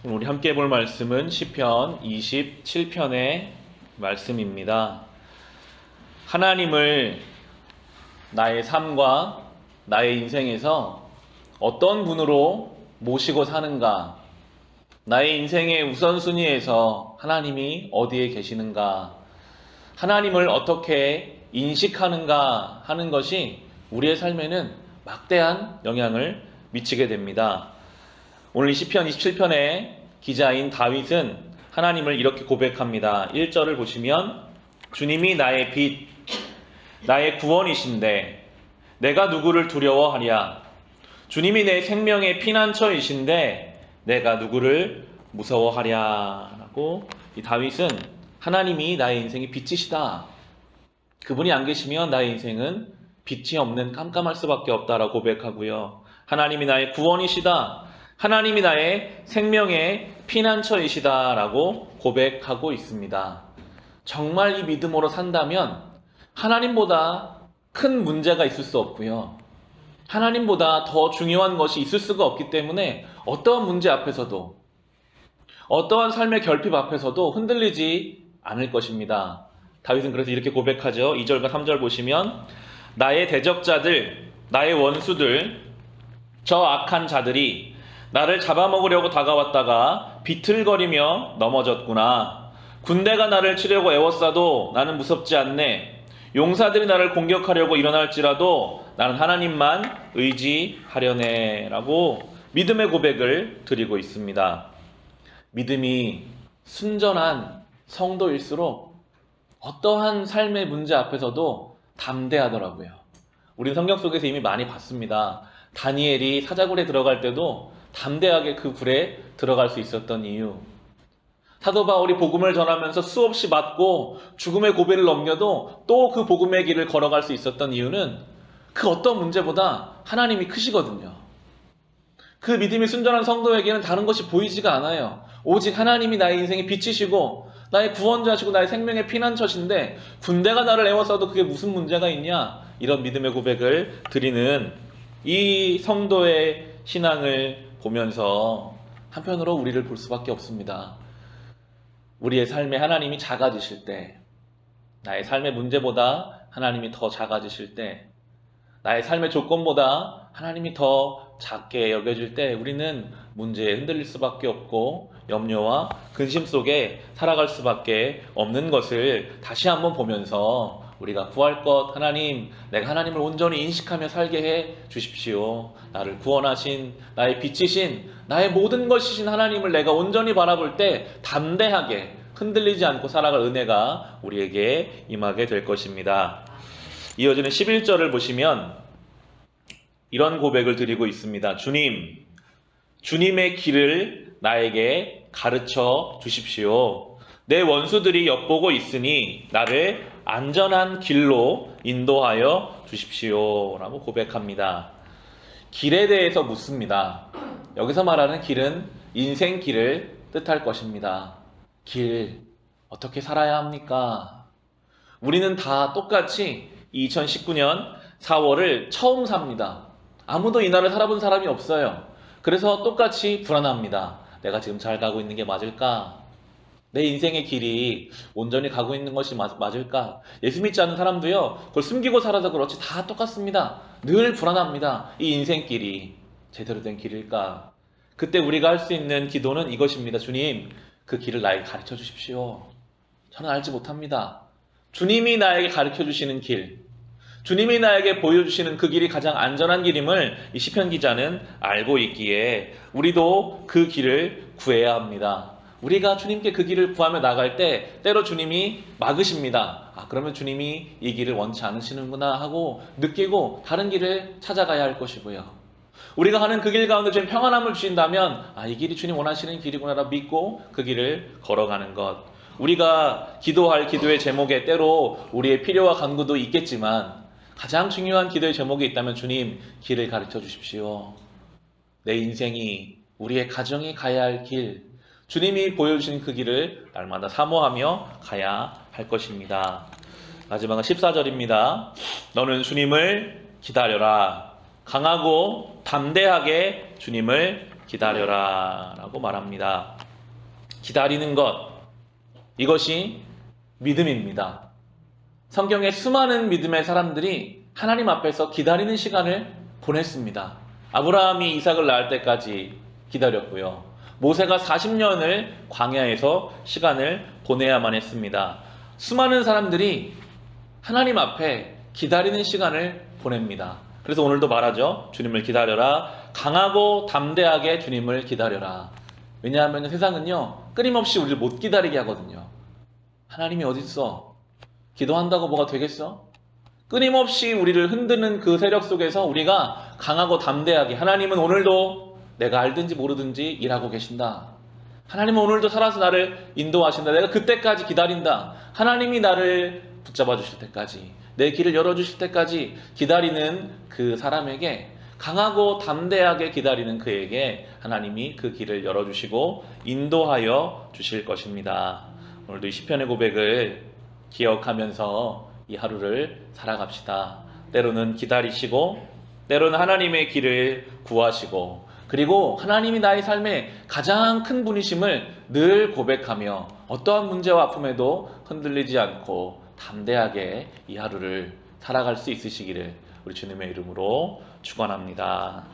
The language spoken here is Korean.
우리 함께 볼 말씀은 시편 27편의 말씀입니다. 하나님을 나의 삶과 나의 인생에서 어떤 분으로 모시고 사는가, 나의 인생의 우선순위에서 하나님이 어디에 계시는가, 하나님을 어떻게 인식하는가 하는 것이 우리의 삶에는 막대한 영향을 미치게 됩니다. 오늘 시편 27편의 기자인 다윗은 하나님을 이렇게 고백합니다. 1절을 보시면 주님이 나의 빛, 나의 구원이신데 내가 누구를 두려워하랴. 주님이 내 생명의 피난처이신데 내가 누구를 무서워하랴. 라고 이 다윗은 하나님이 나의 인생의 빛이시다. 그분이 안 계시면 나의 인생은 빛이 없는 깜깜할 수밖에 없다라고 고백하고요. 하나님이 나의 구원이시다. 하나님이 나의 생명의 피난처이시다라고 고백하고 있습니다. 정말 이 믿음으로 산다면 하나님보다 큰 문제가 있을 수 없고요. 하나님보다 더 중요한 것이 있을 수가 없기 때문에 어떠한 문제 앞에서도, 어떠한 삶의 결핍 앞에서도 흔들리지 않을 것입니다. 다윗은 그래서 이렇게 고백하죠. 2절과 3절 보시면 나의 대적자들, 나의 원수들, 저 악한 자들이 나를 잡아먹으려고 다가왔다가 비틀거리며 넘어졌구나. 군대가 나를 치려고 애워싸도 나는 무섭지 않네. 용사들이 나를 공격하려고 일어날지라도 나는 하나님만 의지하려네. 라고 믿음의 고백을 드리고 있습니다. 믿음이 순전한 성도일수록 어떠한 삶의 문제 앞에서도 담대하더라고요. 우린 성경 속에서 이미 많이 봤습니다. 다니엘이 사자굴에 들어갈 때도 담대하게 그 굴에 들어갈 수 있었던 이유. 사도 바울이 복음을 전하면서 수없이 맞고 죽음의 고비를 넘겨도 또 그 복음의 길을 걸어갈 수 있었던 이유는 그 어떤 문제보다 하나님이 크시거든요. 그 믿음이 순전한 성도에게는 다른 것이 보이지가 않아요. 오직 하나님이 나의 인생의 빛이시고 나의 구원자시고 나의 생명의 피난처신데 군대가 나를 애워싸도 그게 무슨 문제가 있냐? 이런 믿음의 고백을 드리는 이 성도의 신앙을 보면서 한편으로 우리를 볼 수밖에 없습니다. 우리의 삶에 하나님이 작아지실 때, 나의 삶의 문제보다 하나님이 더 작아지실 때, 나의 삶의 조건보다 하나님이 더 작게 여겨질 때 우리는 문제에 흔들릴 수밖에 없고 염려와 근심 속에 살아갈 수밖에 없는 것을 다시 한번 보면서 우리가 구할 것, 하나님, 내가 하나님을 온전히 인식하며 살게 해 주십시오. 나를 구원하신, 나의 빛이신, 나의 모든 것이신 하나님을 내가 온전히 바라볼 때 담대하게 흔들리지 않고 살아갈 은혜가 우리에게 임하게 될 것입니다. 이어지는 11절을 보시면 이런 고백을 드리고 있습니다. 주님, 주님의 길을 나에게 가르쳐 주십시오. 내 원수들이 엿보고 있으니 나를 안전한 길로 인도하여 주십시오. 라고 고백합니다. 길에 대해서 묻습니다. 여기서 말하는 길은 인생 길을 뜻할 것입니다. 길, 어떻게 살아야 합니까? 우리는 다 똑같이 2019년 4월을 처음 삽니다. 아무도 이날을 살아본 사람이 없어요. 그래서 똑같이 불안합니다. 내가 지금 잘 가고 있는 게 맞을까? 내 인생의 길이 온전히 가고 있는 것이 맞을까? 예수 믿지 않는 사람도요, 그걸 숨기고 살아서 그렇지 다 똑같습니다. 늘 불안합니다. 이 인생길이 제대로 된 길일까? 그때 우리가 할 수 있는 기도는 이것입니다. 주님, 그 길을 나에게 가르쳐 주십시오. 저는 알지 못합니다. 주님이 나에게 가르쳐 주시는 길, 주님이 나에게 보여주시는 그 길이 가장 안전한 길임을 이 시편 기자는 알고 있기에 우리도 그 길을 구해야 합니다. 우리가 주님께 그 길을 구하며 나갈 때 때로 주님이 막으십니다. 그러면 주님이 이 길을 원치 않으시는구나 하고 느끼고 다른 길을 찾아가야 할 것이고요. 우리가 가는 그 길 가운데 주님 평안함을 주신다면 이 길이 주님 원하시는 길이구나 믿고 그 길을 걸어가는 것. 우리가 기도할 기도의 제목에 때로 우리의 필요와 간구도 있겠지만 가장 중요한 기도의 제목이 있다면 주님 길을 가르쳐 주십시오. 내 인생이, 우리의 가정이 가야 할 길, 주님이 보여주신 그 길을 날마다 사모하며 가야 할 것입니다. 마지막은 14절입니다. 너는 주님을 기다려라. 강하고 담대하게 주님을 기다려라 라고 말합니다. 기다리는 것, 이것이 믿음입니다. 성경에 수많은 믿음의 사람들이 하나님 앞에서 기다리는 시간을 보냈습니다. 아브라함이 이삭을 낳을 때까지 기다렸고요. 모세가 40년을 광야에서 시간을 보내야만 했습니다. 수많은 사람들이 하나님 앞에 기다리는 시간을 보냅니다. 그래서 오늘도 말하죠. 주님을 기다려라. 강하고 담대하게 주님을 기다려라. 왜냐하면 세상은요, 끊임없이 우리를 못 기다리게 하거든요. 하나님이 어디 있어? 기도한다고 뭐가 되겠어? 끊임없이 우리를 흔드는 그 세력 속에서 우리가 강하고 담대하게, 하나님은 오늘도 내가 알든지 모르든지 일하고 계신다. 하나님은 오늘도 살아서 나를 인도하신다. 내가 그때까지 기다린다. 하나님이 나를 붙잡아 주실 때까지, 내 길을 열어주실 때까지 기다리는 그 사람에게, 강하고 담대하게 기다리는 그에게 하나님이 그 길을 열어주시고 인도하여 주실 것입니다. 오늘도 이 시편의 고백을 기억하면서 이 하루를 살아갑시다. 때로는 기다리시고, 때로는 하나님의 길을 구하시고, 그리고 하나님이 나의 삶에 가장 큰 분이심을 늘 고백하며 어떠한 문제와 아픔에도 흔들리지 않고 담대하게 이 하루를 살아갈 수 있으시기를 우리 주님의 이름으로 축원합니다.